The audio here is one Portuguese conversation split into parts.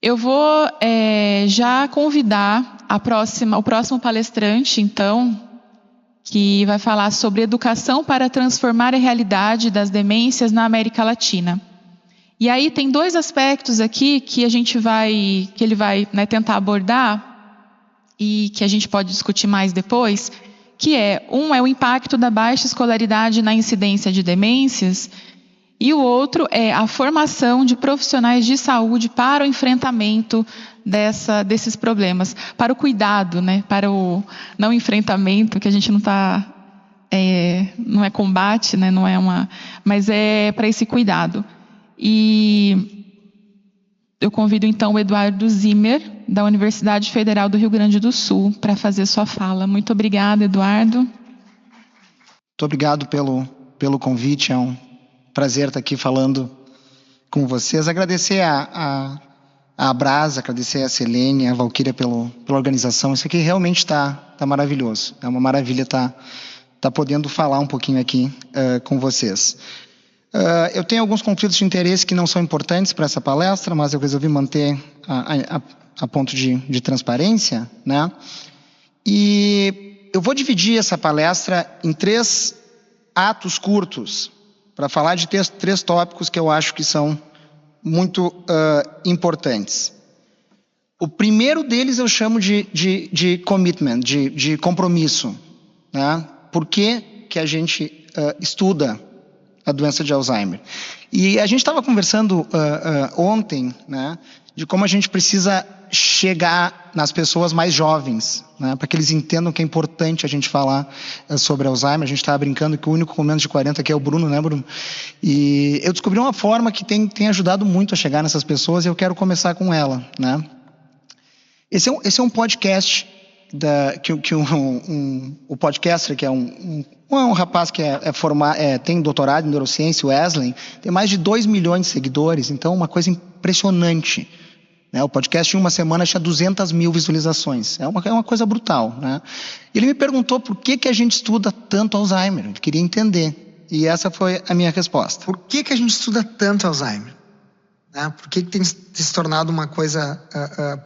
Eu vou já convidar o próximo palestrante, então, que vai falar sobre educação para transformar a realidade das demências na América Latina. E aí tem 2 aspectos aqui que ele vai tentar abordar e que a gente pode discutir mais depois, que um é o impacto da baixa escolaridade na incidência de demências, e o outro é a formação de profissionais de saúde para o enfrentamento desses problemas, para o cuidado, para o não enfrentamento, que a gente não está, não é combate, não é mas é para esse cuidado. E eu convido então o Eduardo Zimmer, da Universidade Federal do Rio Grande do Sul, para fazer sua fala. Muito obrigada, Eduardo. Muito obrigado pelo convite, é um prazer estar aqui falando com vocês. Agradecer a Abrasa, agradecer a Selene, a Valquíria pela organização. Isso aqui realmente está maravilhoso. É uma maravilha estar podendo falar um pouquinho aqui com vocês. Eu tenho alguns conflitos de interesse que não são importantes para essa palestra, mas eu resolvi manter a ponto de transparência, né? E eu vou dividir essa palestra em 3 atos curtos, para falar de 3 tópicos que eu acho que são muito importantes. O primeiro deles eu chamo de commitment, de compromisso, né? Por que a gente estuda a doença de Alzheimer? E a gente estava conversando ontem, né, de como a gente precisa chegar nas pessoas mais jovens, né, para que eles entendam que é importante a gente falar sobre Alzheimer. A gente estava brincando que o único com menos de 40 aqui é o Bruno, né, Bruno? E eu descobri uma forma que tem ajudado muito a chegar nessas pessoas e eu quero começar com ela, né? Esse é um podcast o podcaster, que é um rapaz que tem doutorado em neurociência, o Wesley, tem mais de 2 milhões de seguidores, então uma coisa impressionante, né? O podcast em uma semana tinha 200 mil visualizações, é uma coisa brutal, né? Ele me perguntou por que a gente estuda tanto Alzheimer, ele queria entender, e essa foi a minha resposta. Por que a gente estuda tanto Alzheimer? Né? Por que tem se tornado uma coisa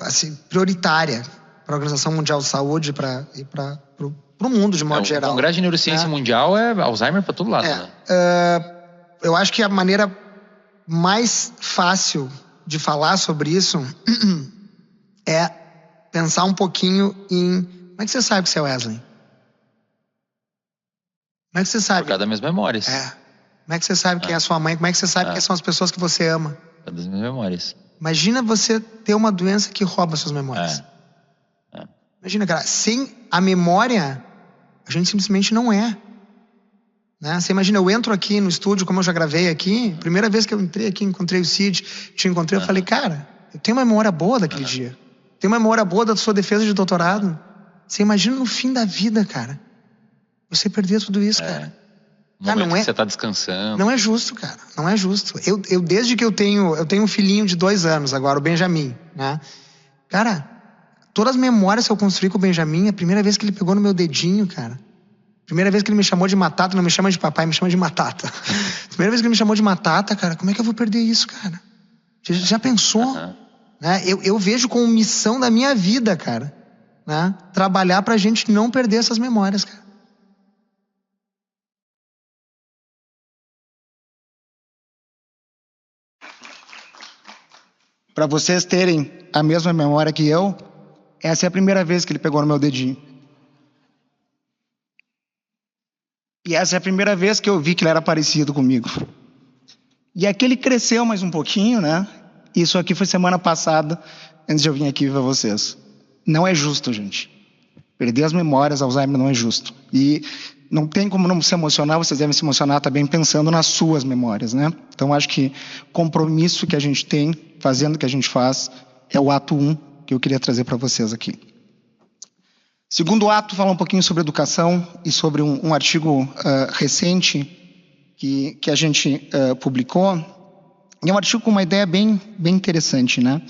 assim, prioritária para a Organização Mundial de Saúde e para o mundo de modo geral? O Congresso de Neurociência Mundial é Alzheimer para todo lado, né? Eu acho que a maneira mais fácil de falar sobre isso é pensar um pouquinho em... Como é que você sabe que você é Wesley? Como é que você sabe? Por causa das minhas memórias. Como é que você sabe quem é a sua mãe? Como é que você sabe quem são as pessoas que você ama? Por causa das minhas memórias. Imagina você ter uma doença que rouba suas memórias. Imagina, cara, sem a memória, a gente simplesmente não é. Né? Você imagina, eu entro aqui no estúdio, como eu já gravei aqui, primeira vez que eu entrei aqui, encontrei o Cid, eu falei, cara, eu tenho uma memória boa daquele dia. Tenho uma memória boa da sua defesa de doutorado. Você imagina no fim da vida, cara, você perder tudo isso, cara. Não é, que você tá descansando. Não é justo, cara, não é justo. Eu desde que eu tenho um filhinho de 2 anos agora, o Benjamin, né? Cara, todas as memórias que eu construí com o Benjamin, a primeira vez que ele pegou no meu dedinho, cara. Primeira vez que ele me chamou de Matata, não me chama de papai, me chama de Matata. Primeira vez que ele me chamou de Matata, cara, como é que eu vou perder isso, cara? Já pensou? Né? Eu vejo como missão da minha vida, cara, né? Trabalhar pra gente não perder essas memórias, cara. Para vocês terem a mesma memória que eu, essa é a primeira vez que ele pegou no meu dedinho. E essa é a primeira vez que eu vi que ele era parecido comigo. E aqui ele cresceu mais um pouquinho, né? Isso aqui foi semana passada, antes de eu vir aqui ver vocês. Não é justo, gente. Perder as memórias, Alzheimer não é justo. E não tem como não se emocionar, vocês devem se emocionar também pensando nas suas memórias, né? Então acho que o compromisso que a gente tem, fazendo o que a gente faz, é o ato 1 que eu queria trazer para vocês aqui. Segundo ato, fala um pouquinho sobre educação e sobre um artigo recente que a gente publicou. E é um artigo com uma ideia bem interessante, né?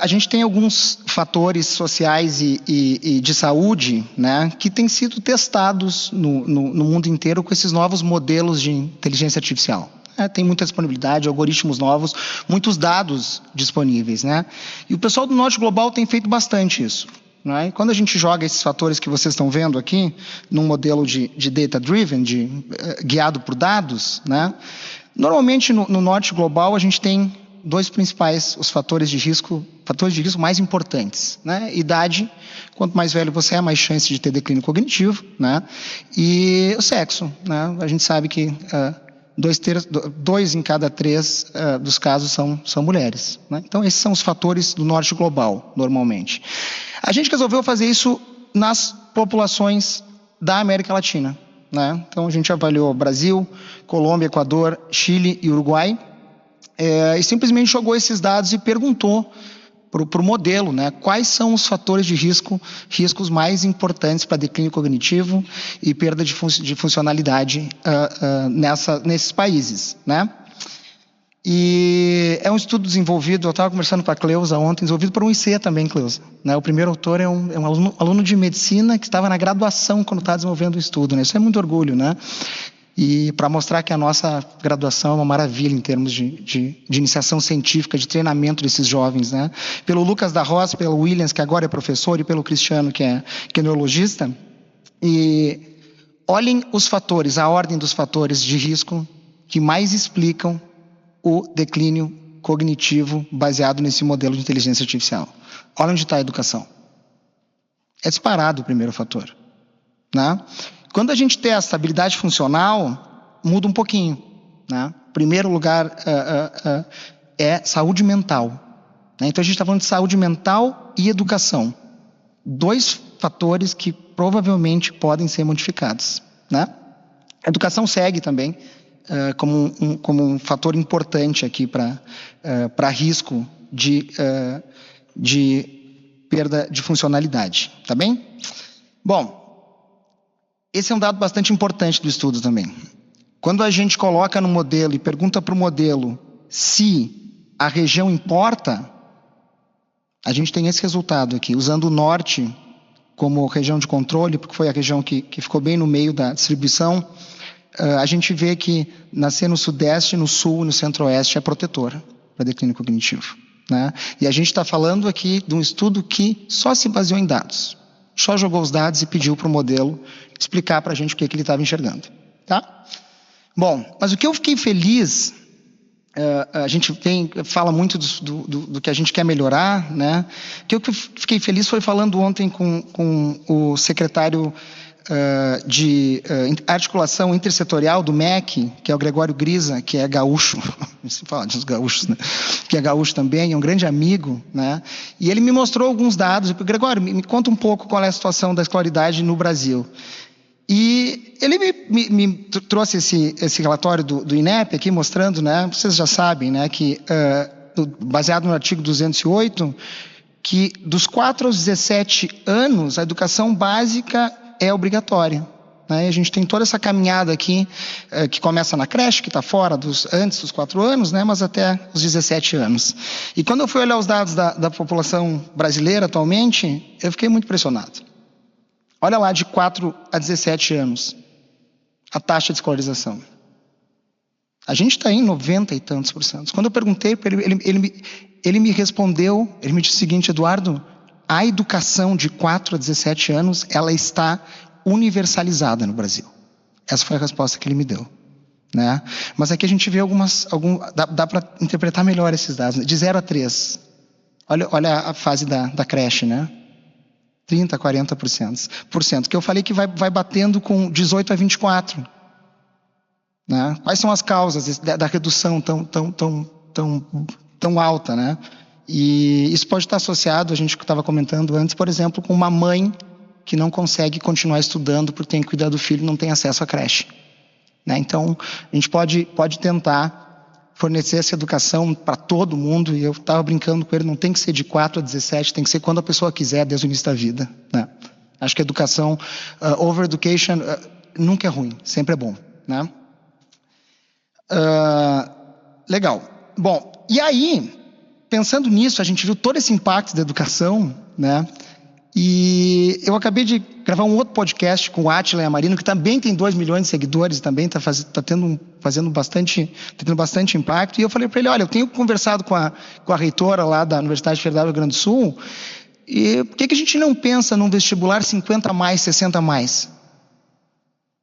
A gente tem alguns fatores sociais e de saúde, né, que têm sido testados no mundo inteiro com esses novos modelos de inteligência artificial. Tem muita disponibilidade, algoritmos novos, muitos dados disponíveis, né? E o pessoal do Norte Global tem feito bastante isso. E quando a gente joga esses fatores que vocês estão vendo aqui, num modelo de data-driven, guiado por dados, né? Normalmente no Norte Global a gente tem dois principais, os fatores de risco mais importantes, né? Idade, quanto mais velho você é, mais chance de ter declínio cognitivo, né? E o sexo, né? A gente sabe que 2 em cada 3 dos casos são mulheres, né? Então esses são os fatores do Norte Global, normalmente. A gente resolveu fazer isso nas populações da América Latina, né? Então a gente avaliou Brasil, Colômbia, Equador, Chile e Uruguai, e simplesmente jogou esses dados e perguntou para o modelo, né, quais são os fatores de riscos mais importantes para declínio cognitivo e perda de funcionalidade nesses países, né? E é um estudo desenvolvido, eu estava conversando com a Cleusa ontem, desenvolvido por um IC também, Cleusa, né? O primeiro autor é um aluno de medicina que estava na graduação quando está desenvolvendo o estudo, né? Isso é muito orgulho, né? E para mostrar que a nossa graduação é uma maravilha em termos de iniciação científica, de treinamento desses jovens, né? Pelo Lucas da Roça, pelo Williams, que agora é professor, e pelo Cristiano, que é neurologista. E olhem os fatores, a ordem dos fatores de risco que mais explicam o declínio cognitivo baseado nesse modelo de inteligência artificial. Olha onde está a educação. É disparado o primeiro fator, né? Quando a gente testa habilidade funcional, muda um pouquinho, né? Primeiro lugar é saúde mental, né? Então a gente está falando de saúde mental e educação. 2 fatores que provavelmente podem ser modificados, né? A educação segue também como um fator importante aqui para risco de perda de funcionalidade, tá bem? Bom, esse é um dado bastante importante do estudo também. Quando a gente coloca no modelo e pergunta para o modelo se a região importa, a gente tem esse resultado aqui, usando o norte como região de controle, porque foi a região que ficou bem no meio da distribuição. A gente vê que nascer no sudeste, no sul e no centro-oeste é protetor para declínio cognitivo, né? E a gente está falando aqui de um estudo que só se baseou em dados. Só jogou os dados e pediu para o modelo explicar para a gente o que ele estava enxergando, tá? Bom, mas o que eu fiquei feliz, a gente fala muito do que a gente quer melhorar, né? O que eu fiquei feliz foi falando ontem com o secretário de articulação intersetorial do MEC, que é o Gregório Grisa, que é gaúcho, se fala dos gaúchos, né? Que é gaúcho também, é um grande amigo, né? E ele me mostrou alguns dados. Gregório, me conta um pouco qual é a situação da escolaridade no Brasil. E ele me trouxe esse relatório do INEP aqui, mostrando, né? Vocês já sabem, né? Que baseado no artigo 208, que dos 4 aos 17 anos, a educação básica é obrigatória, né? E a gente tem toda essa caminhada aqui, que começa na creche, que está fora antes dos 4 anos, né? Mas até os 17 anos. E quando eu fui olhar os dados da população brasileira atualmente, eu fiquei muito impressionado. Olha lá, de 4 a 17 anos, a taxa de escolarização. A gente está em 90 e tantos %. Quando eu perguntei para ele me respondeu, ele me disse o seguinte: Eduardo, a educação de 4 a 17 anos, ela está universalizada no Brasil. Essa foi a resposta que ele me deu, né? Mas aqui a gente vê dá para interpretar melhor esses dados, né? De 0 a 3. Olha a fase da creche, né? 30% a 40%. Que eu falei que vai batendo com 18 a 24. Né? Quais são as causas da redução tão alta, né? E isso pode estar associado, a gente estava comentando antes, por exemplo, com uma mãe que não consegue continuar estudando porque tem que cuidar do filho e não tem acesso à creche, né? Então, a gente pode tentar fornecer essa educação para todo mundo, e eu estava brincando com ele, não tem que ser de 4 a 17, tem que ser quando a pessoa quiser, desde o início da vida, né? Acho que a educação, over-education, nunca é ruim, sempre é bom, né? Legal. Bom, e aí, pensando nisso, a gente viu todo esse impacto da educação, né? E eu acabei de gravar um outro podcast com o Átila Yamarino, que também tem 2 milhões de seguidores, também está tendo bastante impacto. E eu falei para ele, olha, eu tenho conversado com a reitora lá da Universidade Federal do Rio Grande do Sul, e por que a gente não pensa num vestibular 50 mais, 60 mais?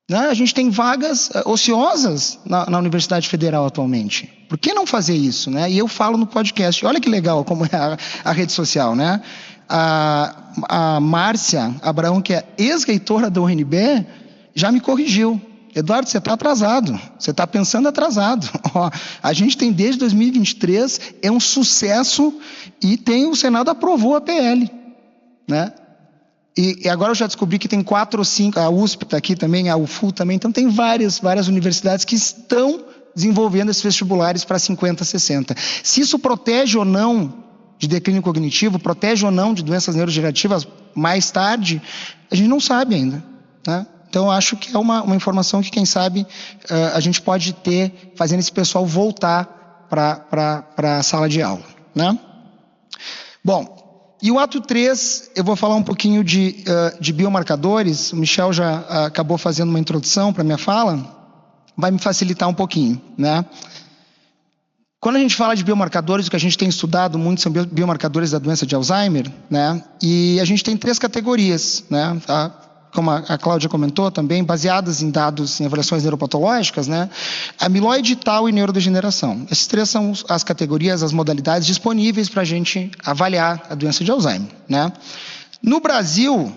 Né? A gente tem vagas ociosas na Universidade Federal atualmente. Por que não fazer isso? Né? E eu falo no podcast, olha que legal como é a rede social, né? A Márcia Abraão, que é ex-reitora da UNB, já me corrigiu. Eduardo, você está atrasado. Você está pensando atrasado. A gente tem desde 2023, é um sucesso e o Senado aprovou a PL. Né? E agora eu já descobri que tem 4 ou 5, a USP está aqui também, a UFU também, então tem várias universidades que estão desenvolvendo esses vestibulares para 50, 60. Se isso protege ou não de declínio cognitivo, protege ou não de doenças neurodegenerativas mais tarde, a gente não sabe ainda. Né? Então, eu acho que é uma informação que, quem sabe, a gente pode ter, fazendo esse pessoal voltar para a sala de aula. Né? Bom, e o ato 3, eu vou falar um pouquinho de biomarcadores. O Michel já acabou fazendo uma introdução para a minha fala, vai me facilitar um pouquinho. Né? Quando a gente fala de biomarcadores, o que a gente tem estudado muito são biomarcadores da doença de Alzheimer, né? E a gente tem 3 categorias, né? Como a Cláudia comentou também, baseadas em dados em avaliações neuropatológicas, né? Amiloide, tau e neurodegeneração. Essas 3 são as categorias, as modalidades disponíveis para a gente avaliar a doença de Alzheimer, né? No Brasil,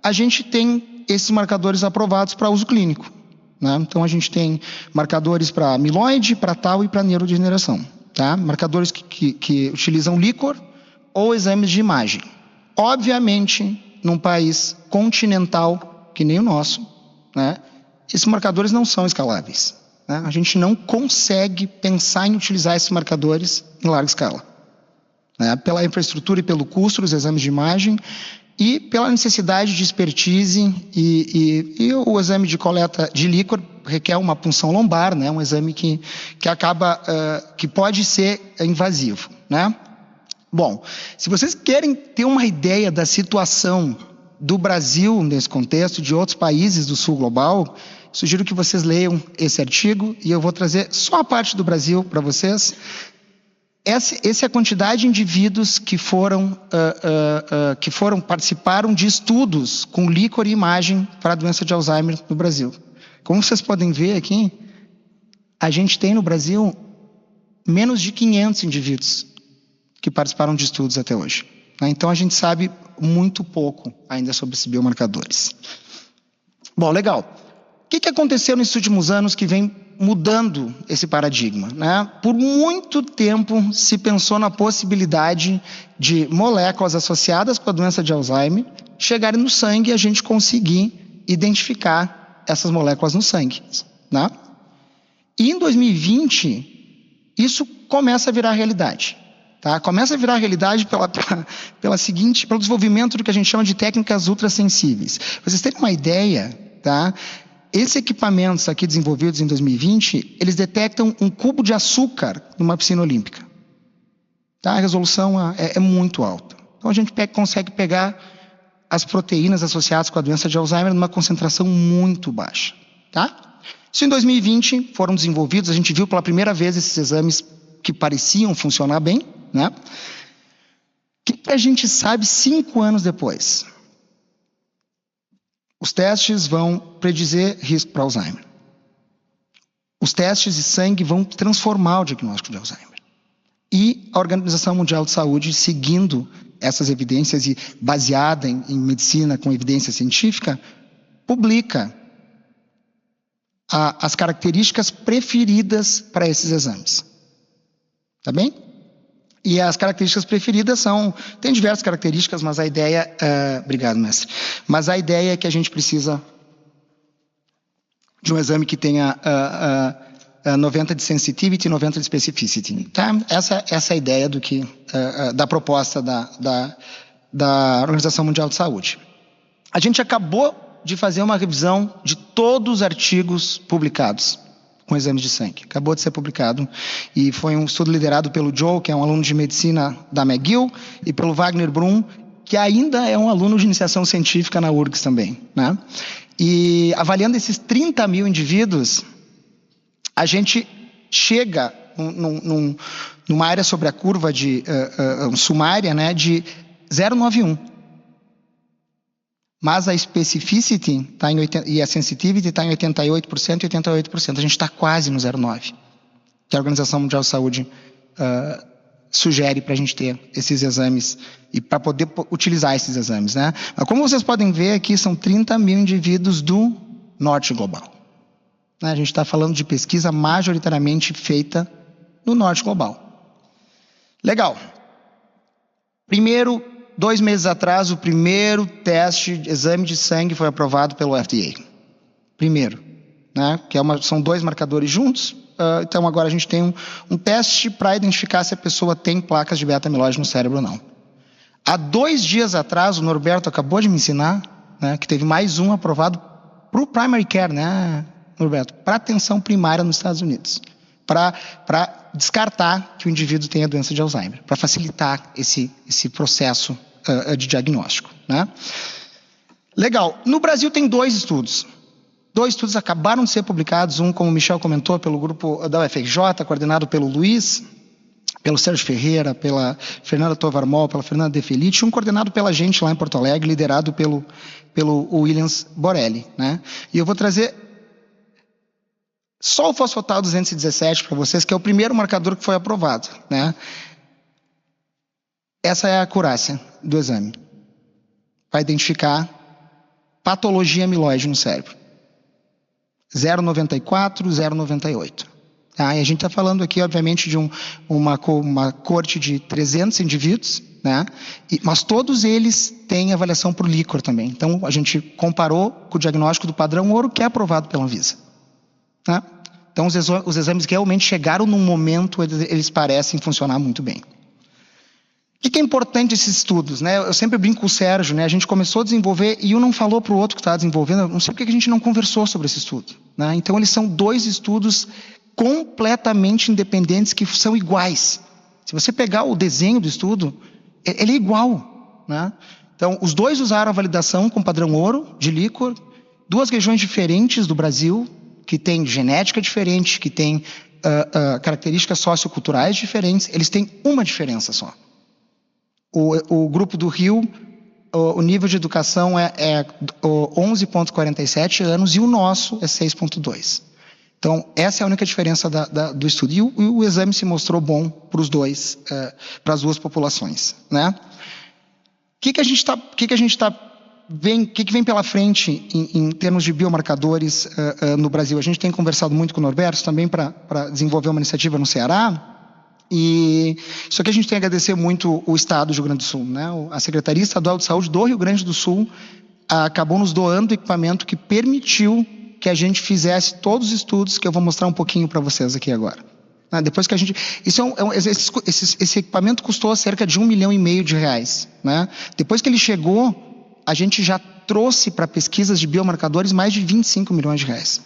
a gente tem esses marcadores aprovados para uso clínico. Né? Então, a gente tem marcadores para amiloide, para tau e para neurodegeneração. Tá? Marcadores que utilizam líquor ou exames de imagem. Obviamente, num país continental que nem o nosso, né, esses marcadores não são escaláveis. Né? A gente não consegue pensar em utilizar esses marcadores em larga escala. Né? Pela infraestrutura e pelo custo dos exames de imagem, e pela necessidade de expertise e o exame de coleta de líquor requer uma punção lombar, né? Um exame que acaba, que pode ser invasivo, né? Bom, se vocês querem ter uma ideia da situação do Brasil nesse contexto, de outros países do sul global, sugiro que vocês leiam esse artigo e eu vou trazer só a parte do Brasil para vocês. Essa é a quantidade de indivíduos que participaram de estudos com líquor e imagem para a doença de Alzheimer no Brasil. Como vocês podem ver aqui, a gente tem no Brasil menos de 500 indivíduos que participaram de estudos até hoje. Então a gente sabe muito pouco ainda sobre esses biomarcadores. Bom, legal. O que aconteceu nesses últimos anos que vem mudando esse paradigma? Né? Por muito tempo se pensou na possibilidade de moléculas associadas com a doença de Alzheimer chegarem no sangue e a gente conseguir identificar essas moléculas no sangue. Né? E em 2020, isso começa a virar realidade. Tá? Começa a virar realidade pelo desenvolvimento do que a gente chama de técnicas ultrassensíveis. Pra vocês terem uma ideia, tá? Esses equipamentos aqui desenvolvidos em 2020, eles detectam um cubo de açúcar numa piscina olímpica. Tá? A resolução é muito alta. Então a gente consegue pegar as proteínas associadas com a doença de Alzheimer numa concentração muito baixa. Tá? Isso em 2020 foram desenvolvidos, a gente viu pela primeira vez esses exames que pareciam funcionar bem. Né? O que a gente sabe 5 anos depois? Os testes vão predizer risco para Alzheimer. Os testes de sangue vão transformar o diagnóstico de Alzheimer. E a Organização Mundial de Saúde, seguindo essas evidências e baseada em medicina com evidência científica, publica as características preferidas para esses exames. Tá bem? E as características preferidas tem diversas características, mas a ideia... obrigado, mestre. Mas a ideia é que a gente precisa de um exame que tenha 90 de sensitivity e 90 de specificity. Tá? Essa é a ideia da proposta da Organização Mundial de Saúde. A gente acabou de fazer uma revisão de todos os artigos publicados com exames de sangue. Acabou de ser publicado e foi um estudo liderado pelo Joe, que é um aluno de medicina da McGill, e pelo Wagner Brum, que ainda é um aluno de iniciação científica na URGS também, né? E avaliando esses 30 mil indivíduos, a gente chega numa área sobre a curva de sumária, né, de 0,91. Mas a specificity e a sensitivity está em 88% e 88%. A gente está quase no 0,9, que a Organização Mundial de Saúde sugere para a gente ter esses exames e para poder utilizar esses exames, né? Mas como vocês podem ver aqui, são 30 mil indivíduos do norte global. A gente está falando de pesquisa majoritariamente feita no norte global. Legal. Primeiro, 2 meses atrás, o primeiro exame de sangue foi aprovado pelo FDA. Primeiro, né? Que são 2 marcadores juntos. Então agora a gente tem um teste para identificar se a pessoa tem placas de beta-amiloide no cérebro ou não. Há 2 dias atrás, o Norberto acabou de me ensinar, né, que teve mais um aprovado para o primary care, né, Norberto? Para atenção primária nos Estados Unidos. Para descartar que o indivíduo tenha doença de Alzheimer. Para facilitar esse processo de diagnóstico, né? Legal. No Brasil tem 2 estudos. 2 estudos acabaram de ser publicados, um, como o Michel comentou, pelo grupo da UFRJ, coordenado pelo Luiz, pelo Sérgio Ferreira, pela Fernanda Tovarmol, pela Fernanda De Felice, um coordenado pela gente lá em Porto Alegre, liderado pelo Williams Borelli, né? E eu vou trazer só o fosfatal 217 para vocês, que é o primeiro marcador que foi aprovado, né? Essa é a acurácia do exame. Vai identificar patologia amiloide no cérebro. 0,94, 0,98. Tá? E a gente está falando aqui, obviamente, de uma corte de 300 indivíduos, né? Mas todos eles têm avaliação por líquor também. Então, a gente comparou com o diagnóstico do padrão ouro, que é aprovado pela Anvisa. Tá? Então, os exames realmente chegaram num momento, eles parecem funcionar muito bem. O que é importante esses estudos, né? Eu sempre brinco com o Sérgio, né? A gente começou a desenvolver e um não falou para o outro que estava desenvolvendo. Eu não sei porque a gente não conversou sobre esse estudo, né? Então, eles são 2 estudos completamente independentes que são iguais. Se você pegar o desenho do estudo, ele é igual, né? Então, os 2 usaram a validação com padrão ouro de líquor, 2 regiões diferentes do Brasil, que têm genética diferente, que têm características socioculturais diferentes. Eles têm uma diferença só. O grupo do Rio, o nível de educação é 11,47 anos e o nosso é 6,2. Então, essa é a única diferença do estudo. E o exame se mostrou bom para os dois, para as 2 populações, né? O que vem pela frente em termos de biomarcadores no Brasil? A gente tem conversado muito com o Norberto também para desenvolver uma iniciativa no Ceará. E isso aqui a gente tem que agradecer muito o Estado do Rio Grande do Sul, né? A Secretaria Estadual de Saúde do Rio Grande do Sul acabou nos doando equipamento que permitiu que a gente fizesse todos os estudos que eu vou mostrar um pouquinho para vocês aqui agora. Depois que a gente... Esse equipamento custou cerca de R$1,5 milhão de reais, né? Depois que ele chegou, a gente já trouxe para pesquisas de biomarcadores mais de R$25 milhões de reais.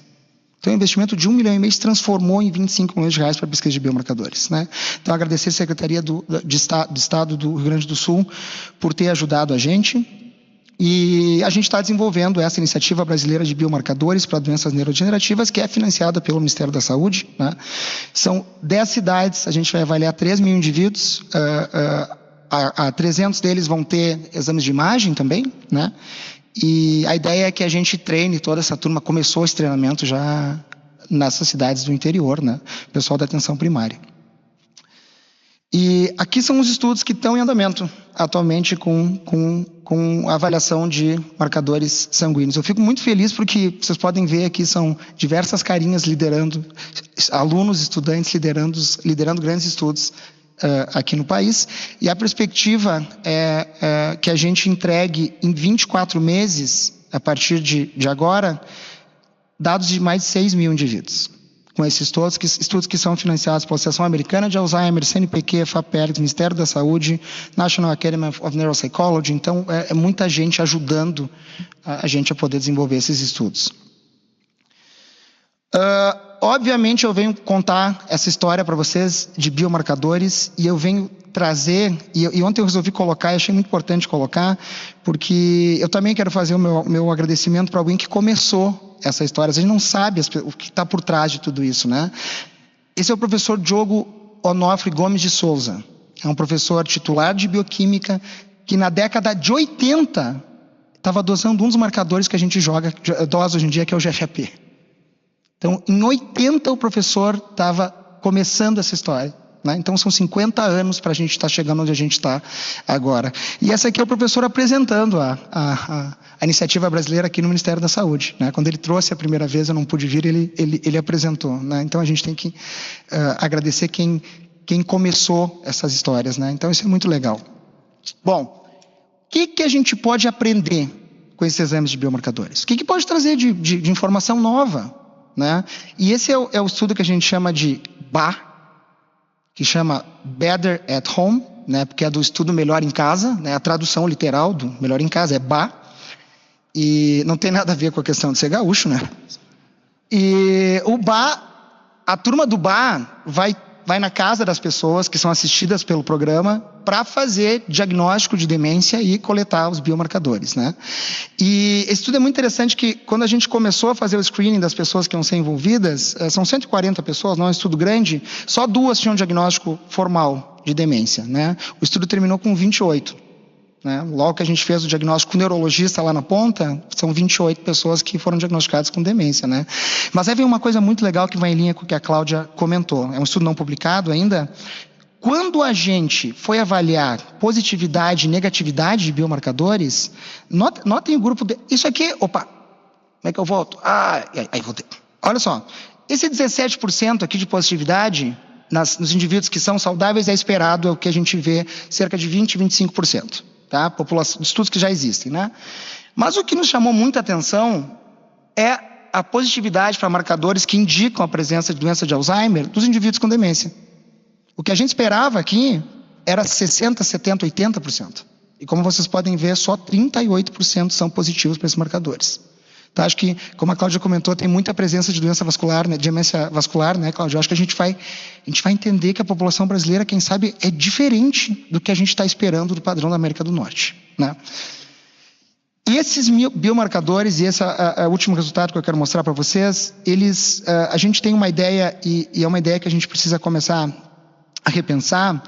Então, o investimento de R$1,5 milhão se transformou em R$25 milhões de reais para pesquisa de biomarcadores, né? Então, agradecer a Secretaria do Estado do Rio Grande do Sul por ter ajudado a gente. E a gente está desenvolvendo essa iniciativa brasileira de biomarcadores para doenças neurodegenerativas, que é financiada pelo Ministério da Saúde, né? São 10 cidades, a gente vai avaliar 3 mil indivíduos, 300 deles vão ter exames de imagem também, né? E a ideia é que a gente treine toda essa turma, começou esse treinamento já nessas cidades do interior, né? Pessoal da atenção primária. E aqui são os estudos que estão em andamento atualmente com avaliação de marcadores sanguíneos. Eu fico muito feliz porque vocês podem ver aqui são diversas carinhas liderando, alunos, estudantes liderando grandes estudos aqui no país, e a perspectiva é que a gente entregue em 24 meses, a partir de agora, dados de mais de 6 mil indivíduos, com esses estudos que são financiados pela Associação Americana de Alzheimer, CNPq, FAPERGS, Ministério da Saúde, National Academy of Neuropsychology. Então, é muita gente ajudando a gente a poder desenvolver esses estudos. Obviamente, eu venho contar essa história para vocês de biomarcadores e eu venho trazer, e ontem eu resolvi colocar, e achei muito importante colocar, porque eu também quero fazer o meu agradecimento para alguém que começou essa história. A gente não sabe o que está por trás de tudo isso, né? Esse é o professor Diogo Onofre Gomes de Souza. É um professor titular de bioquímica que na década de 80 estava dosando um dos marcadores que a gente dosa hoje em dia, que é o GFAP. Então, em 80 o professor estava começando essa história. Né? Então, são 50 anos para a gente estar chegando onde a gente está agora. E essa aqui é o professor apresentando a iniciativa brasileira aqui no Ministério da Saúde. Né? Quando ele trouxe a primeira vez, eu não pude vir, ele apresentou. Né? Então, a gente tem que agradecer quem começou essas histórias. Né? Então, isso é muito legal. Bom, o que a gente pode aprender com esses exames de biomarcadores? O que pode trazer de informação nova? Né? E esse é o estudo que a gente chama de BA, que chama Better at Home, né? Porque é do estudo Melhor em Casa, né? A tradução literal do Melhor em Casa é BA, e não tem nada a ver com a questão de ser gaúcho, né? E o BA, a turma do BA vai na casa das pessoas que são assistidas pelo programa para fazer diagnóstico de demência e coletar os biomarcadores, né? E esse estudo é muito interessante que quando a gente começou a fazer o screening das pessoas que iam ser envolvidas, são 140 pessoas, não é um estudo grande, só 2 tinham diagnóstico formal de demência, né? O estudo terminou com 28. Né? Logo que a gente fez o diagnóstico com o neurologista lá na ponta, são 28 pessoas que foram diagnosticadas com demência. Né? Mas aí vem uma coisa muito legal que vai em linha com o que a Cláudia comentou. É um estudo não publicado ainda. Quando a gente foi avaliar positividade e negatividade de biomarcadores, notem o grupo... Isso aqui... Opa! Como é que eu volto? Aí voltei. Olha só. Esse 17% aqui de positividade nos indivíduos que são saudáveis é esperado, é o que a gente vê, cerca de 20, 25%. Tá? População, estudos que já existem, né? Mas o que nos chamou muita atenção é a positividade para marcadores que indicam a presença de doença de Alzheimer dos indivíduos com demência. O que a gente esperava aqui era 60%, 70%, 80%. E como vocês podem ver, só 38% são positivos para esses marcadores. Então, acho que, como a Cláudia comentou, tem muita presença de doença vascular, né, de demência vascular, né, Cláudia? Eu acho que a gente vai entender que a população brasileira, quem sabe, é diferente do que a gente está esperando do padrão da América do Norte, né? E esses biomarcadores, e esse é o último resultado que eu quero mostrar para vocês, a gente tem uma ideia, e é uma ideia que a gente precisa começar a repensar.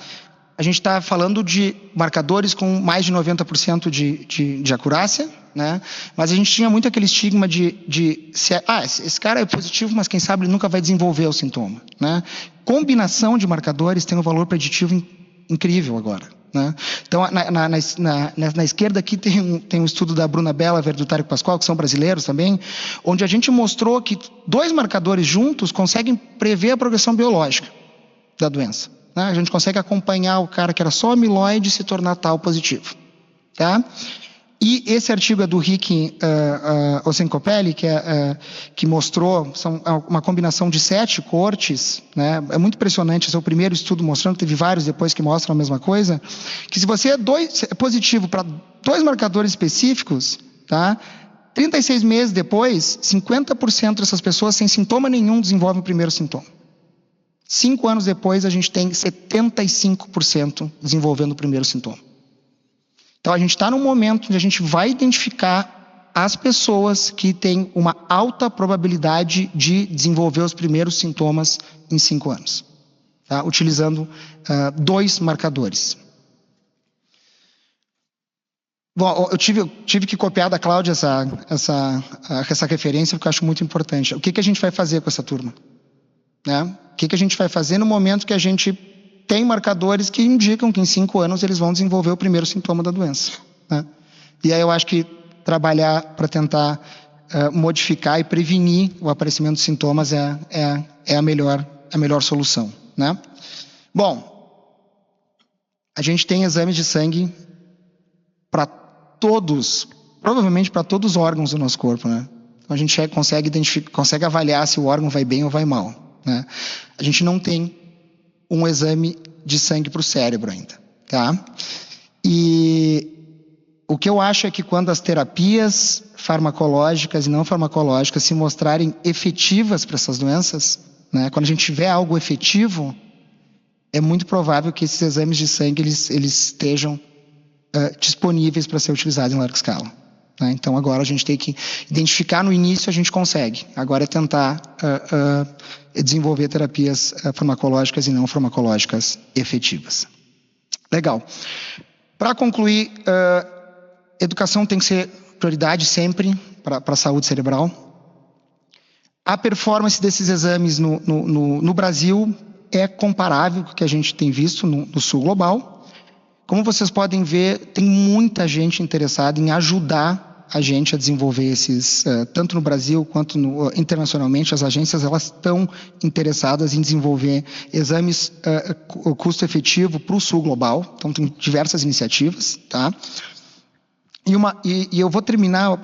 A gente está falando de marcadores com mais de 90% de acurácia, né? Mas a gente tinha muito aquele estigma esse cara é positivo, mas quem sabe ele nunca vai desenvolver o sintoma, né? Combinação de marcadores tem um valor preditivo incrível agora, né? Então, na esquerda aqui tem um estudo da Bruna Bella e do Tárico Pascoal, que são brasileiros também, onde a gente mostrou que 2 marcadores juntos conseguem prever a progressão biológica da doença. Né? A gente consegue acompanhar o cara que era só amiloide se tornar tal positivo. Tá? E esse artigo é do Rick Osenkopelli, que mostrou uma combinação de 7 cortes, né? É muito impressionante, esse é o primeiro estudo mostrando, teve vários depois que mostram a mesma coisa, que se você é positivo para 2 marcadores específicos, tá? 36 meses depois, 50% dessas pessoas sem sintoma nenhum desenvolvem o primeiro sintoma. 5 anos depois, a gente tem 75% desenvolvendo o primeiro sintoma. Então, a gente está num momento onde a gente vai identificar as pessoas que têm uma alta probabilidade de desenvolver os primeiros sintomas em 5 anos, tá? Utilizando 2 marcadores. Bom, eu tive que copiar da Cláudia essa referência, porque eu acho muito importante. O que a gente vai fazer com essa turma? Né? O que a gente vai fazer no momento que a gente tem marcadores que indicam que em 5 anos eles vão desenvolver o primeiro sintoma da doença, né? E aí eu acho que trabalhar para tentar modificar e prevenir o aparecimento de sintomas é a melhor solução, né? Bom, a gente tem exames de sangue para provavelmente para todos os órgãos do nosso corpo, né? Então a gente consegue avaliar se o órgão vai bem ou vai mal, né? A gente não tem um exame de sangue para o cérebro ainda, tá? E o que eu acho é que quando as terapias farmacológicas e não farmacológicas se mostrarem efetivas para essas doenças, né? Quando a gente tiver algo efetivo, é muito provável que esses exames de sangue eles estejam disponíveis para ser utilizados em larga escala. Né? Então agora a gente tem que identificar no início, a gente consegue. Agora é tentar desenvolver terapias farmacológicas e não farmacológicas efetivas. Legal. Para concluir, educação tem que ser prioridade sempre para a saúde cerebral. A performance desses exames no Brasil é comparável com o que a gente tem visto no sul global. Como vocês podem ver, tem muita gente interessada em ajudar a gente a desenvolver esses, tanto no Brasil quanto internacionalmente. As agências elas estão interessadas em desenvolver exames custo efetivo para o sul global. Então tem diversas iniciativas, tá? E eu vou terminar,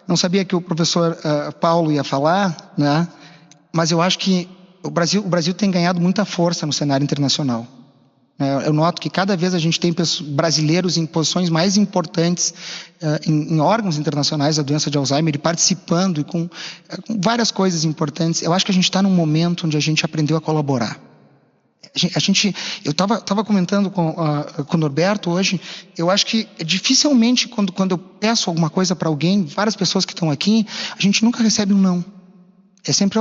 não sabia que o professor Paulo ia falar, né? Mas eu acho que o Brasil tem ganhado muita força no cenário internacional. Eu noto que cada vez a gente tem brasileiros em posições mais importantes em órgãos internacionais da doença de Alzheimer e participando e com várias coisas importantes. Eu acho que a gente está num momento onde a gente aprendeu a colaborar. Eu estava comentando com o Norberto hoje, eu acho que dificilmente quando eu peço alguma coisa para alguém, várias pessoas que estão aqui, a gente nunca recebe um não. É sempre,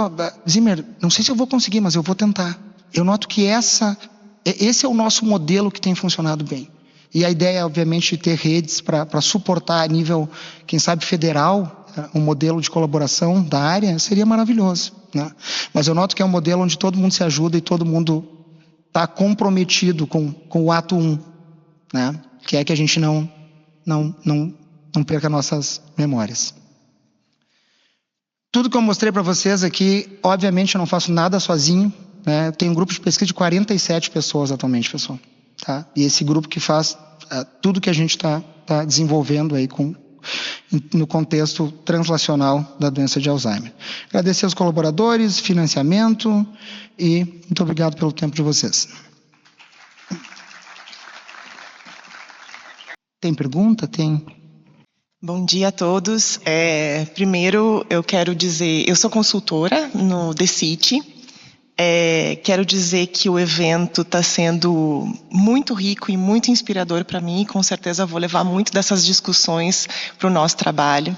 Zimmer, não sei se eu vou conseguir, mas eu vou tentar. Eu noto que esse é o nosso modelo que tem funcionado bem. E a ideia, obviamente, de ter redes para suportar a nível, quem sabe, federal, um modelo de colaboração da área, seria maravilhoso. Né? Mas eu noto que é um modelo onde todo mundo se ajuda e todo mundo está comprometido com o ato 1, né? Que é que a gente não perca nossas memórias. Tudo que eu mostrei para vocês aqui, obviamente eu não faço nada sozinho. Eu tenho um grupo de pesquisa de 47 pessoas atualmente, pessoal. Tá? E esse grupo que faz tudo que a gente está desenvolvendo aí no contexto translacional da doença de Alzheimer. Agradecer aos colaboradores, financiamento e muito obrigado pelo tempo de vocês. Tem pergunta? Tem. Bom dia a todos. Primeiro, eu quero dizer, eu sou consultora no DCIT. Quero dizer que o evento está sendo muito rico e muito inspirador para mim. Com certeza vou levar muito dessas discussões para o nosso trabalho.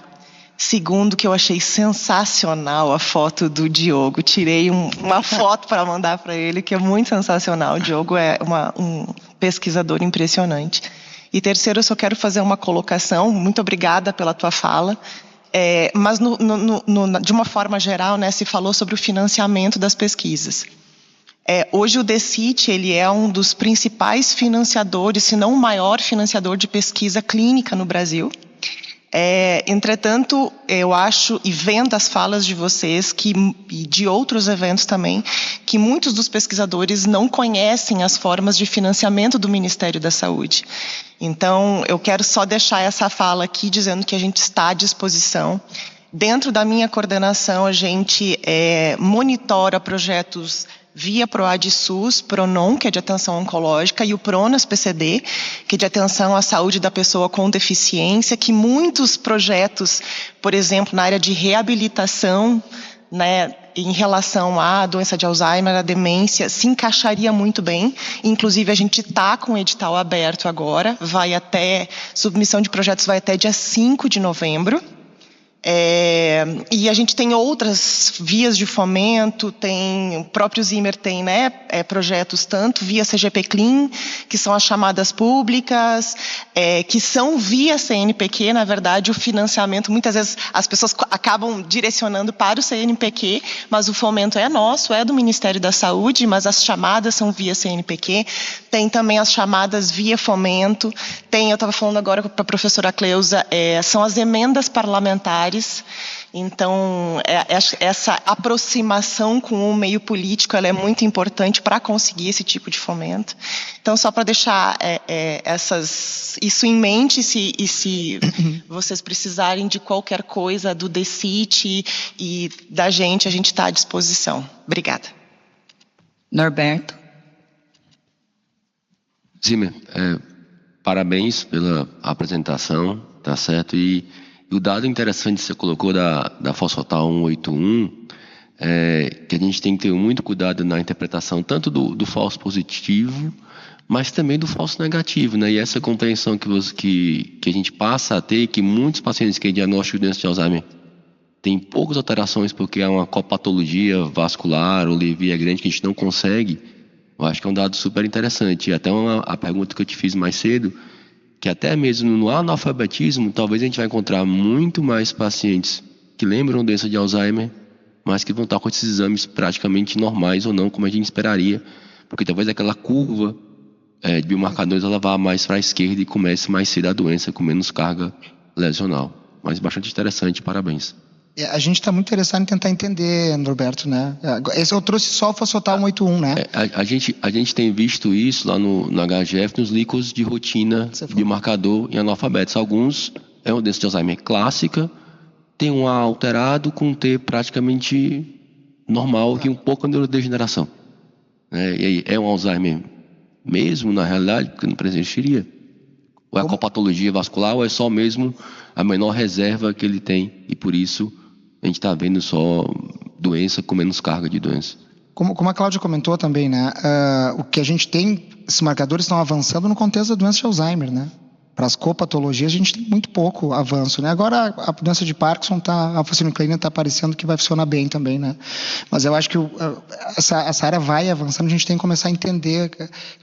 Segundo, que eu achei sensacional a foto do Diogo. Tirei uma foto para mandar para ele, que é muito sensacional. O Diogo é um pesquisador impressionante. E terceiro, eu só quero fazer uma colocação. Muito obrigada pela tua fala. Mas de uma forma geral, né, se falou sobre o financiamento das pesquisas. Hoje o DCIT ele é um dos principais financiadores, se não o maior financiador de pesquisa clínica no Brasil. Entretanto, eu acho, e vendo as falas de vocês, e de outros eventos também, que muitos dos pesquisadores não conhecem as formas de financiamento do Ministério da Saúde. Então, eu quero só deixar essa fala aqui, dizendo que a gente está à disposição. Dentro da minha coordenação, a gente monitora projetos via PROAD SUS, PRONON, que é de atenção oncológica, e o PRONAS PCD, que é de atenção à saúde da pessoa com deficiência, que muitos projetos, por exemplo, na área de reabilitação, né, em relação à doença de Alzheimer, à demência, se encaixaria muito bem. Inclusive, a gente está com o edital aberto agora, submissão de projetos vai até dia 5 de novembro. E a gente tem outras vias de fomento, o próprio Zimmer tem, né, projetos tanto via CGP Clean, que são as chamadas públicas, que são via CNPq, na verdade o financiamento, muitas vezes as pessoas acabam direcionando para o CNPq, mas o fomento é nosso, é do Ministério da Saúde, mas as chamadas são via CNPq, tem também as chamadas via fomento, eu estava falando agora para a professora Cleusa, são as emendas parlamentares. Então, essa aproximação com o meio político ela é muito importante para conseguir esse tipo de fomento. Então, só para deixar isso em mente, e se vocês precisarem de qualquer coisa do DCIT e da gente, a gente está à disposição. Obrigada. Norberto. Zimmer, parabéns pela apresentação, tá certo? E o dado interessante que você colocou da fosfatal 181, que a gente tem que ter muito cuidado na interpretação tanto do falso positivo, mas também do falso negativo, né? E essa compreensão que a gente passa a ter, que muitos pacientes que têm diagnóstico de doença de Alzheimer têm poucas alterações porque há uma copatologia vascular ou levia grande que a gente não consegue, eu acho que é um dado super interessante. E até a pergunta que eu te fiz mais cedo, que até mesmo no analfabetismo, talvez a gente vai encontrar muito mais pacientes que lembram doença de Alzheimer, mas que vão estar com esses exames praticamente normais ou não, como a gente esperaria, porque talvez aquela curva de biomarcadores ela vá mais para a esquerda e comece mais cedo a doença com menos carga lesional. Mas bastante interessante, parabéns. A gente está muito interessado em tentar entender, Norberto, né? Eu trouxe só o fosfatal 181, né? A gente tem visto isso lá no HGF, nos líquidos de rotina de marcador em analfabetos. Alguns é uma doença de Alzheimer clássica, tem um A alterado com um T praticamente normal e um pouco de neurodegeneração. E aí, é um Alzheimer mesmo, na realidade, porque não existiria? Ou é a copatologia vascular ou é só mesmo a menor reserva que ele tem e por isso a gente está vendo só doença com menos carga de doença. Como a Cláudia comentou também, né? O que a gente tem, esses marcadores estão avançando no contexto da doença de Alzheimer, né? Para as copatologias a gente tem muito pouco avanço, né? Agora a doença de Parkinson, a alfa-sinocleina está parecendo que vai funcionar bem também, né? Mas eu acho que essa área vai avançando, a gente tem que começar a entender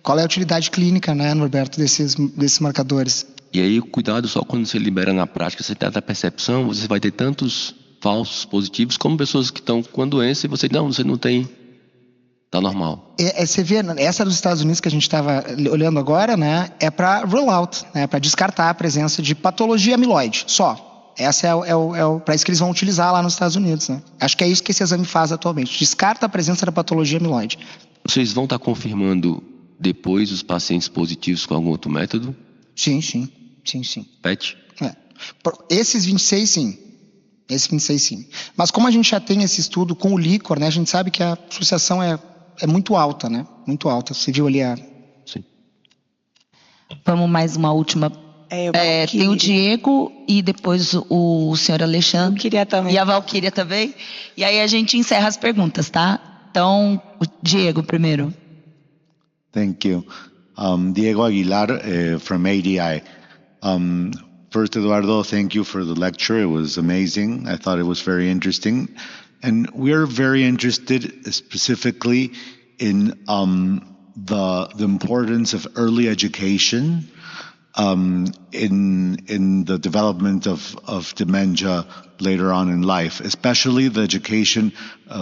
qual é a utilidade clínica, né, Norberto, desses marcadores. E aí, cuidado só quando você libera na prática, você tem a percepção, você vai ter tantos falsos positivos como pessoas que estão com a doença e você não tem, tá normal. Você vê, essa dos Estados Unidos que a gente estava olhando agora, né, é para rule out, né, para descartar a presença de patologia amiloide, só. Essa para isso que eles vão utilizar lá nos Estados Unidos, né? Acho que é isso que esse exame faz atualmente, descarta a presença da patologia amiloide. Vocês vão estar confirmando depois os pacientes positivos com algum outro método? Sim. PET? Esses 26, sim. Esse 26, sim. Mas como a gente já tem esse estudo com o líquor, né, a gente sabe que a associação é muito alta, né? Muito alta. Você viu ali Sim. Vamos mais uma última. Tem o Diego e depois o senhor Alexandre. Eu queria também. E a Valquíria também. E aí a gente encerra as perguntas, tá? Então, o Diego primeiro. Thank you. Diego Aguilar from ADI. First, Eduardo, thank you for the lecture. It was amazing. I thought it was very interesting. And we're very interested specifically in the importance of early education in the development of dementia later on in life, especially the education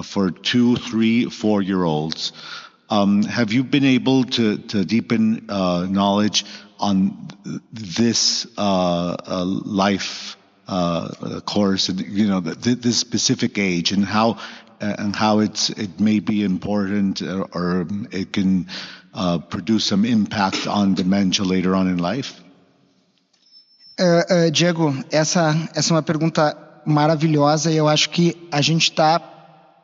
for 2, 3, 4-year-olds. Have you been able to deepen knowledge on this life course, this specific age, and how it may be important or it can produce some impact on dementia later on in life? Diego, essa é uma pergunta maravilhosa e eu acho que a gente está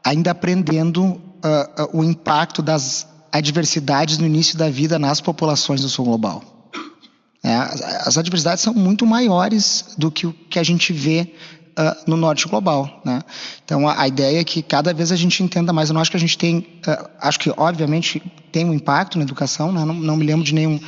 ainda aprendendo o impacto das adversidades no início da vida nas populações do sul global. As adversidades são muito maiores do que o que a gente vê no norte global, né? Então a ideia é que cada vez a gente entenda mais. Eu não acho que a gente tem, acho que obviamente tem um impacto na educação, né? Não me lembro de nenhum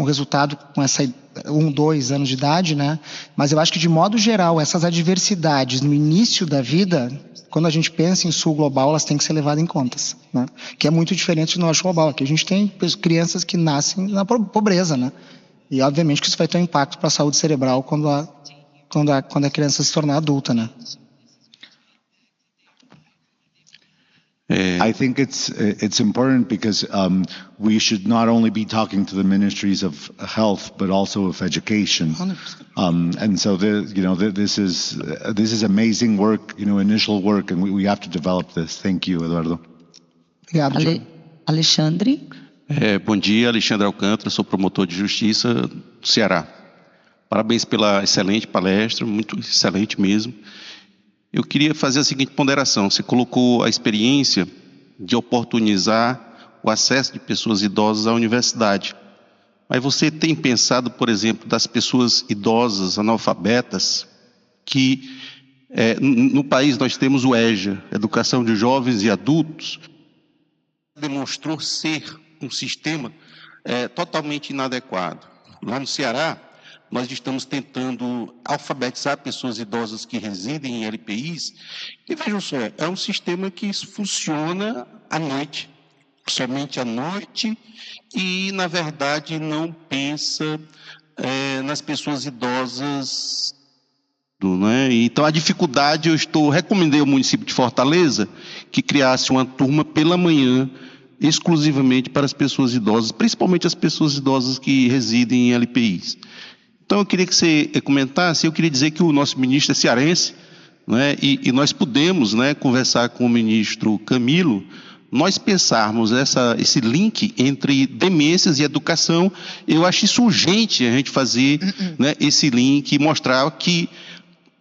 resultado com essa 1, 2 anos de idade, né? Mas eu acho que de modo geral essas adversidades no início da vida, quando a gente pensa em sul global, elas têm que ser levadas em conta, né? Que é muito diferente do norte global. Aqui a gente tem crianças que nascem na pobreza, né? E obviamente que isso vai ter um impacto para a saúde cerebral quando a criança se tornar adulta, né? I think it's important because we should not only be talking to the ministries of health, but also of education. 100%. And so this is amazing work, initial work, and we have to develop this. Thank you, Eduardo. Obrigado. Alexandre. Bom dia, Alexandre Alcântara, sou promotor de justiça do Ceará. Parabéns pela excelente palestra, muito excelente mesmo. Eu queria fazer a seguinte ponderação. Você colocou a experiência de oportunizar o acesso de pessoas idosas à universidade. Mas você tem pensado, por exemplo, das pessoas idosas, analfabetas, que No país nós temos o EJA, Educação de Jovens e Adultos, demonstrou ser um sistema totalmente inadequado. Lá no Ceará, nós estamos tentando alfabetizar pessoas idosas que residem em LPIs, e vejam só, é um sistema que funciona à noite, somente à noite, e, na verdade, não pensa nas pessoas idosas. Né? Então, a dificuldade, recomendei ao município de Fortaleza que criasse uma turma pela manhã, exclusivamente para as pessoas idosas, principalmente as pessoas idosas que residem em LPIs. Então, eu queria que você comentasse, eu queria dizer que o nosso ministro é cearense, né? E nós pudemos, né, conversar com o ministro Camilo, nós pensarmos esse link entre demências e educação. Eu acho isso urgente a gente fazer, né, esse link e mostrar que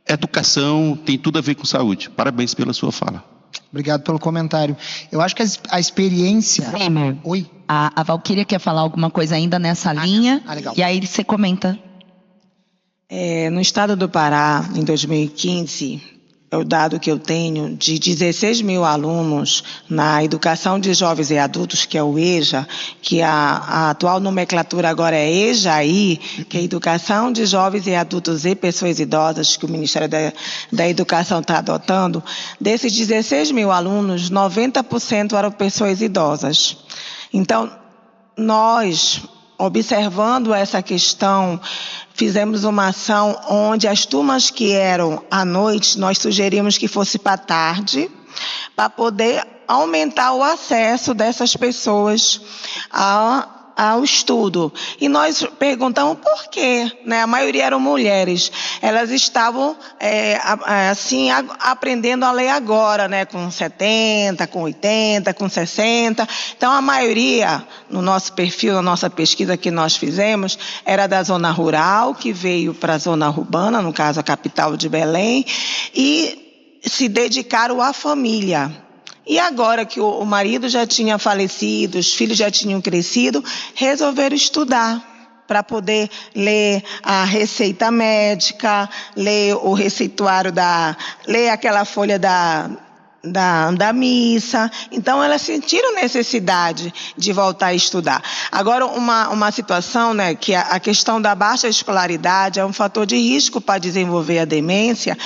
educação tem tudo a ver com saúde. Parabéns pela sua fala. Obrigado pelo comentário. Eu acho que a experiência... Zimmer, Oi? A Valquíria quer falar alguma coisa ainda nessa linha, legal. E aí você comenta. No estado do Pará, em 2015, é o dado que eu tenho, de 16 mil alunos na educação de jovens e adultos, que é o EJA, que a atual nomenclatura agora é EJAI, que é Educação de Jovens e Adultos e Pessoas Idosas, que o Ministério da Educação está adotando. Desses 16 mil alunos, 90% eram pessoas idosas. Então, nós, observando essa questão, fizemos uma ação onde as turmas que eram à noite, nós sugerimos que fosse para tarde, para poder aumentar o acesso dessas pessoas ao estudo. E nós perguntamos por quê, né? A maioria eram mulheres. Elas estavam, aprendendo a ler agora, né? Com 70, com 80, com 60. Então, a maioria, no nosso perfil, na nossa pesquisa que nós fizemos, era da zona rural, que veio para a zona urbana, no caso, a capital de Belém, e se dedicaram à família. E agora que o marido já tinha falecido, os filhos já tinham crescido, resolveram estudar para poder ler a receita médica, ler o receituário ler aquela folha da missa. Então, elas sentiram necessidade de voltar a estudar. Agora, uma situação, né, que a questão da baixa escolaridade é um fator de risco para desenvolver a demência.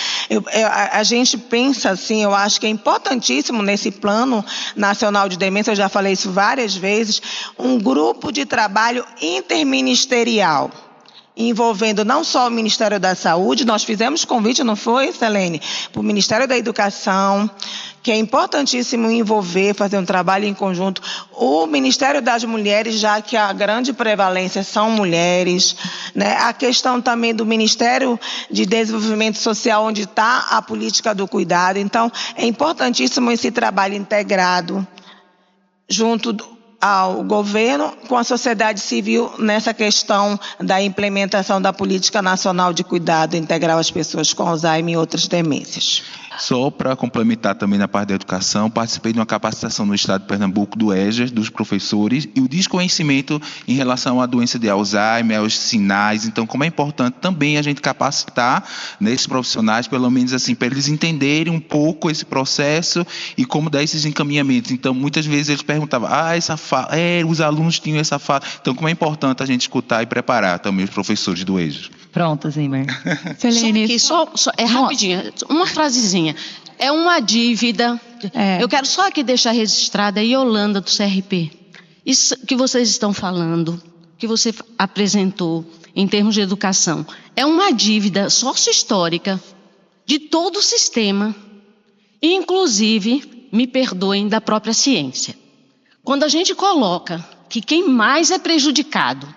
A gente pensa assim, eu acho que é importantíssimo nesse Plano Nacional de Demência, eu já falei isso várias vezes, um grupo de trabalho interministerial, envolvendo não só o Ministério da Saúde, nós fizemos convite, não foi, Selene? Para o Ministério da Educação, que é importantíssimo envolver, fazer um trabalho em conjunto, o Ministério das Mulheres, já que a grande prevalência são mulheres, né? A questão também do Ministério de Desenvolvimento Social, onde está a política do cuidado. Então, é importantíssimo esse trabalho integrado junto ao governo, com a sociedade civil, nessa questão da implementação da Política Nacional de Cuidado Integral às Pessoas com Alzheimer e outras demências. Só para complementar também na parte da educação, participei de uma capacitação no estado de Pernambuco do EJA, dos professores, e o desconhecimento em relação à doença de Alzheimer, aos sinais. Então, como é importante também a gente capacitar nesses profissionais, pelo menos assim, para eles entenderem um pouco esse processo e como dar esses encaminhamentos. Então, muitas vezes eles perguntavam, essa fala, os alunos tinham essa fala. Então, como é importante a gente escutar e preparar também os professores do EJA. Pronto, Zimmer. Só rapidinho, uma frasezinha. É uma dívida. Eu quero só aqui deixar registrada a Yolanda do CRP. Isso que vocês estão falando, que você apresentou em termos de educação, é uma dívida sócio-histórica de todo o sistema, inclusive, me perdoem, da própria ciência. Quando a gente coloca que quem mais é prejudicado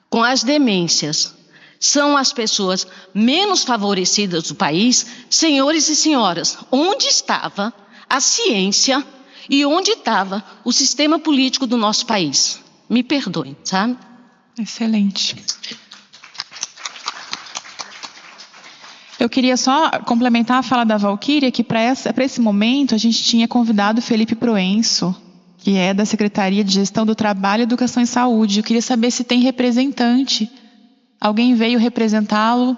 com as demências são as pessoas menos favorecidas do país, senhores e senhoras, onde estava a ciência e onde estava o sistema político do nosso país? Me perdoem, sabe? Excelente. Eu queria só complementar a fala da Valquíria, que para esse momento a gente tinha convidado o Felipe Proenço, que é da Secretaria de Gestão do Trabalho, Educação e Saúde. Eu queria saber se tem representante. Alguém veio representá-lo?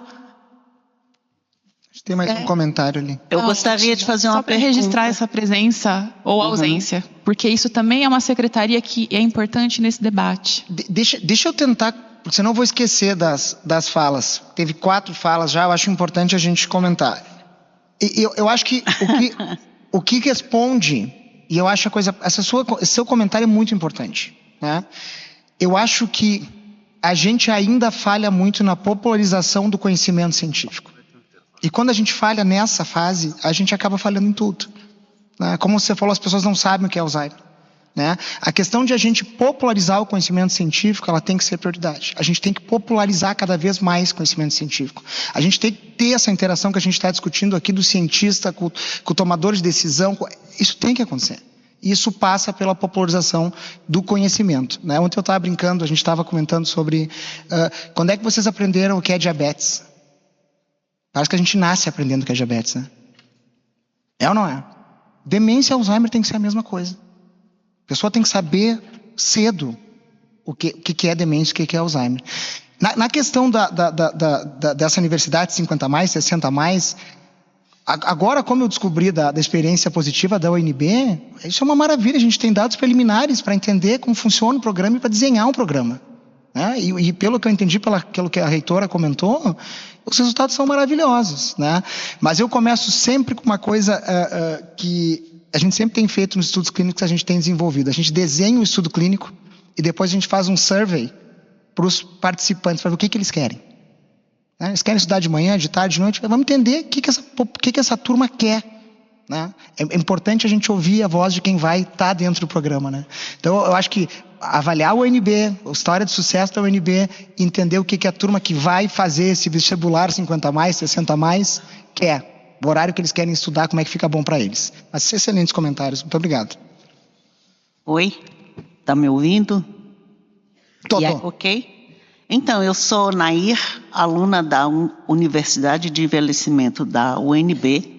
Tem mais um comentário ali. Eu gostaria de fazer uma pergunta. Só para registrar essa presença ou ausência, porque isso também é uma secretaria que é importante nesse debate. Deixa eu tentar, porque senão eu vou esquecer das falas. Teve 4 falas já, eu acho importante a gente comentar. Eu acho que o que responde, e eu acho esse seu comentário é muito importante, né? Eu acho que a gente ainda falha muito na popularização do conhecimento científico. E quando a gente falha nessa fase, a gente acaba falhando em tudo, né? Como você falou, as pessoas não sabem o que é Alzheimer, né? A questão de a gente popularizar o conhecimento científico, ela tem que ser prioridade. A gente tem que popularizar cada vez mais conhecimento científico. A gente tem que ter essa interação que a gente está discutindo aqui do cientista com o tomador de decisão. Isso tem que acontecer. Isso passa pela popularização do conhecimento, né? Ontem eu estava brincando, a gente estava comentando sobre quando é que vocês aprenderam o que é diabetes? Parece que a gente nasce aprendendo o que é diabetes, né? É ou não é? Demência e Alzheimer tem que ser a mesma coisa. A pessoa tem que saber cedo o que é demência e o que é Alzheimer. Na questão dessa universidade 50+, 60+, agora, como eu descobri da experiência positiva da UNB, isso é uma maravilha. A gente tem dados preliminares para entender como funciona o programa e para desenhar um programa, né? E pelo que eu entendi, pelo que a reitora comentou, os resultados são maravilhosos, né? Mas eu começo sempre com uma coisa que a gente sempre tem feito nos estudos clínicos que a gente tem desenvolvido. A gente desenha um estudo clínico e depois a gente faz um survey para os participantes, para ver o que eles querem. Eles querem estudar de manhã, de tarde, de noite. Vamos entender o que essa turma quer, né? É importante a gente ouvir a voz de quem vai estar dentro do programa, né? Então, eu acho que avaliar o UNB, a história de sucesso da UNB, entender o que a turma que vai fazer esse vestibular 50+, 60+, quer, o horário que eles querem estudar, como é que fica bom para eles. Mas excelentes comentários. Muito obrigado. Oi, tá me ouvindo? Tô. Ok. Então, eu sou Nair, aluna da Universidade de Envelhecimento da UNB.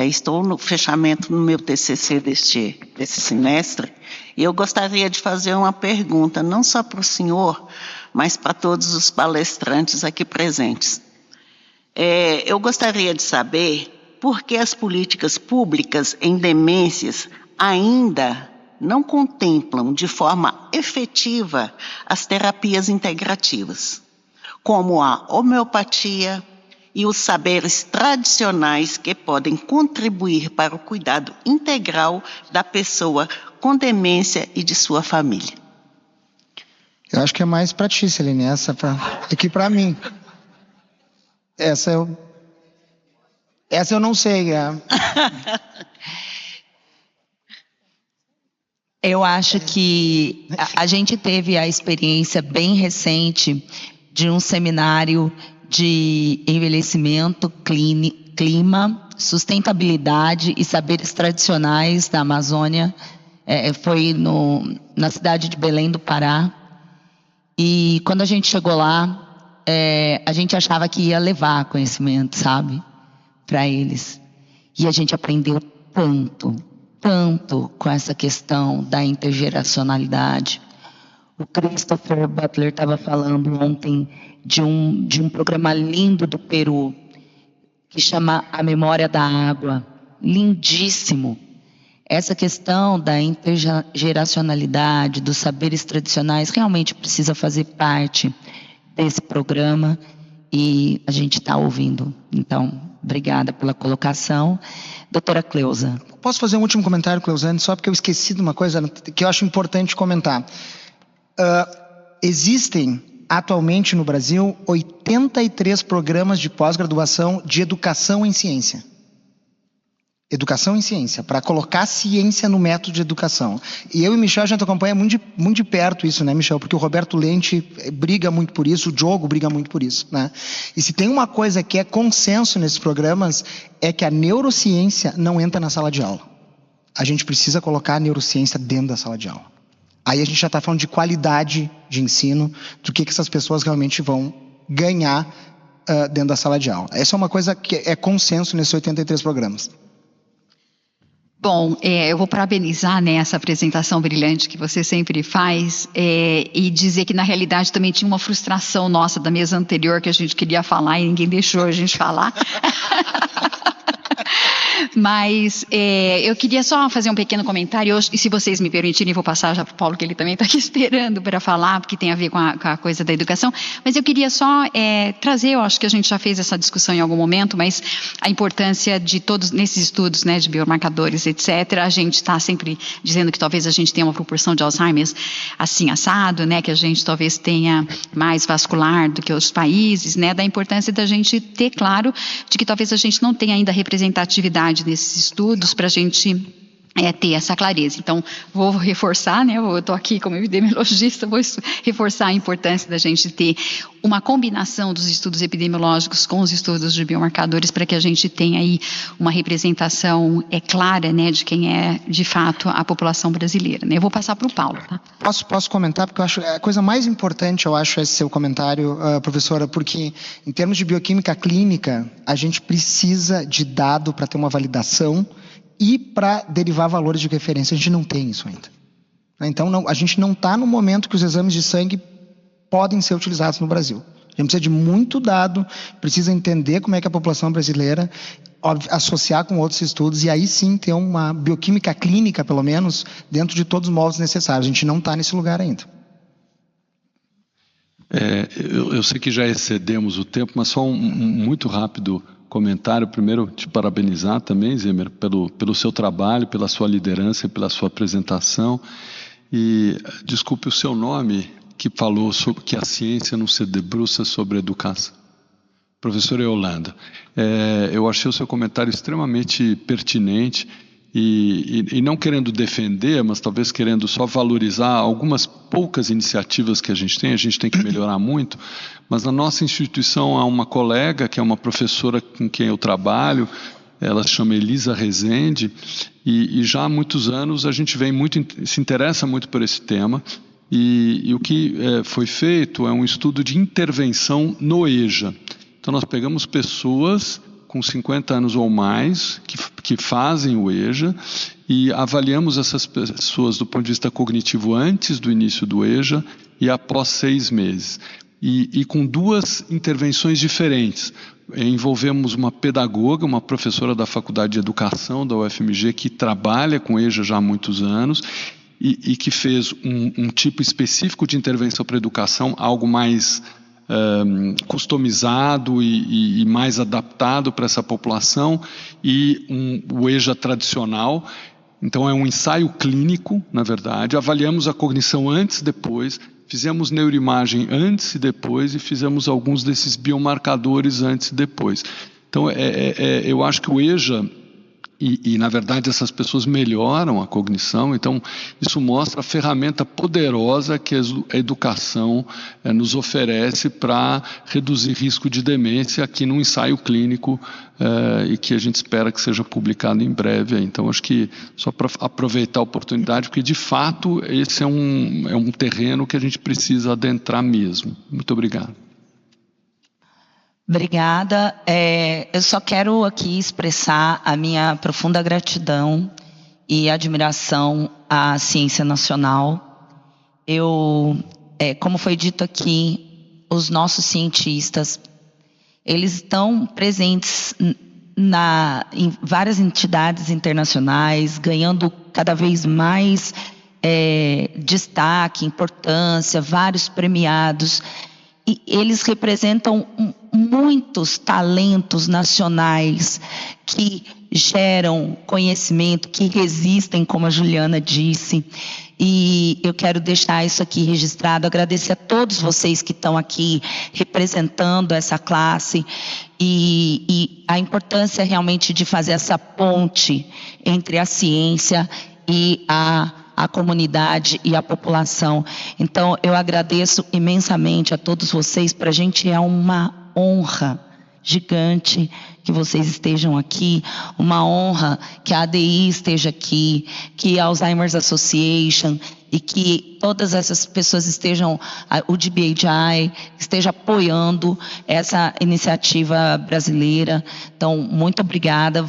Estou no fechamento no meu TCC desse semestre. E eu gostaria de fazer uma pergunta, não só para o senhor, mas para todos os palestrantes aqui presentes. Eu gostaria de saber por que as políticas públicas em demências ainda não contemplam de forma efetiva as terapias integrativas, como a homeopatia e os saberes tradicionais que podem contribuir para o cuidado integral da pessoa com demência e de sua família. Eu acho que é mais para ti, Celine, essa aqui para mim. Essa eu não sei. Eu acho que a gente teve a experiência bem recente de um seminário de envelhecimento, clima, sustentabilidade e saberes tradicionais da Amazônia. Foi na cidade de Belém do Pará. E quando a gente chegou lá, a gente achava que ia levar conhecimento, sabe, para eles. E a gente aprendeu tanto com essa questão da intergeracionalidade. O Christopher Butler estava falando ontem de um programa lindo do Peru, que chama A Memória da Água. Lindíssimo. Essa questão da intergeracionalidade, dos saberes tradicionais, realmente precisa fazer parte desse programa e a gente está ouvindo. Então, obrigada pela colocação. Doutora Cleusa. Posso fazer um último comentário, Cleusane, só porque eu esqueci de uma coisa que eu acho importante comentar. Existem, atualmente no Brasil, 83 programas de pós-graduação de educação em ciência. Educação em ciência, para colocar ciência no método de educação. E eu e Michel, a gente acompanha muito de perto isso, né, Michel? Porque o Roberto Lente briga muito por isso, o Diogo briga muito por isso, né? E se tem uma coisa que é consenso nesses programas, é que a neurociência não entra na sala de aula. A gente precisa colocar a neurociência dentro da sala de aula. Aí a gente já está falando de qualidade de ensino, do que essas pessoas realmente vão ganhar dentro da sala de aula. Essa é uma coisa que é consenso nesses 83 programas. Bom, eu vou parabenizar, né, essa apresentação brilhante que você sempre faz e dizer que, na realidade, também tinha uma frustração nossa da mesa anterior que a gente queria falar e ninguém deixou a gente falar. Mas eu queria só fazer um pequeno comentário, e se vocês me permitirem, vou passar já para o Paulo, que ele também está aqui esperando para falar, porque tem a ver com a coisa da educação, mas eu queria só trazer, eu acho que a gente já fez essa discussão em algum momento, mas a importância de todos, nesses estudos, né, de biomarcadores, etc., a gente está sempre dizendo que talvez a gente tenha uma proporção de Alzheimer assim, assado, né, que a gente talvez tenha mais vascular do que outros países, né, da importância da gente ter claro de que talvez a gente não tenha ainda representatividade nesses estudos para a gente ter essa clareza. Então, vou reforçar, né? Eu estou aqui como epidemiologista, vou reforçar a importância da gente ter uma combinação dos estudos epidemiológicos com os estudos de biomarcadores para que a gente tenha aí uma representação clara, né, de quem é de fato a população brasileira, né? Eu vou passar para o Paulo, tá? Posso comentar, porque eu acho a coisa mais importante, eu acho, esse seu comentário, professora, porque em termos de bioquímica clínica, a gente precisa de dado para ter uma validação e para derivar valores de referência. A gente não tem isso ainda. Então, a gente não está no momento que os exames de sangue podem ser utilizados no Brasil. A gente precisa de muito dado, precisa entender como é que a população brasileira, associar com outros estudos e aí sim ter uma bioquímica clínica, pelo menos, dentro de todos os moldes necessários. A gente não está nesse lugar ainda. Eu sei que já excedemos o tempo, mas só um muito rápido comentário. Primeiro, te parabenizar também, Zemer, pelo seu trabalho, pela sua liderança e pela sua apresentação. E desculpe o seu nome, que falou sobre que a ciência não se debruça sobre a educação. Professora Yolanda, eu achei o seu comentário extremamente pertinente e não querendo defender, mas talvez querendo só valorizar algumas poucas iniciativas que a gente tem que melhorar muito, mas na nossa instituição há uma colega que é uma professora com quem eu trabalho, ela se chama Elisa Rezende, e já há muitos anos a gente se interessa muito por esse tema, e o que foi feito é um estudo de intervenção no EJA. Então nós pegamos pessoas com 50 anos ou mais, que fazem o EJA, e avaliamos essas pessoas do ponto de vista cognitivo antes do início do EJA e após 6 meses. E com 2 intervenções diferentes. Envolvemos uma pedagoga, uma professora da Faculdade de Educação da UFMG, que trabalha com EJA já há muitos anos, e que fez um tipo específico de intervenção para a educação, algo mais customizado e mais adaptado para essa população, e o EJA tradicional. Então é um ensaio clínico, na verdade. Avaliamos a cognição antes e depois, fizemos neuroimagem antes e depois, e fizemos alguns desses biomarcadores antes e depois. Então eu acho que o EJA, e na verdade essas pessoas melhoram a cognição, então isso mostra a ferramenta poderosa que a educação nos oferece para reduzir risco de demência aqui num ensaio clínico e que a gente espera que seja publicado em breve. Então acho que só para aproveitar a oportunidade, porque de fato esse é um terreno que a gente precisa adentrar mesmo. Muito obrigado. Obrigada. Eu só quero aqui expressar a minha profunda gratidão e admiração à ciência nacional. Como foi dito aqui, os nossos cientistas, eles estão presentes em várias entidades internacionais, ganhando cada vez mais destaque, importância, vários premiados. E eles representam muitos talentos nacionais que geram conhecimento, que resistem, como a Juliana disse. E eu quero deixar isso aqui registrado, agradecer a todos vocês que estão aqui representando essa classe e a importância realmente de fazer essa ponte entre a ciência e a comunidade e a população. Então, eu agradeço imensamente a todos vocês. Para a gente é uma honra gigante que vocês estejam aqui, uma honra que a ADI esteja aqui, que a Alzheimer's Association e que todas essas pessoas estejam, o DBHI, esteja apoiando essa iniciativa brasileira. Então, muito obrigada.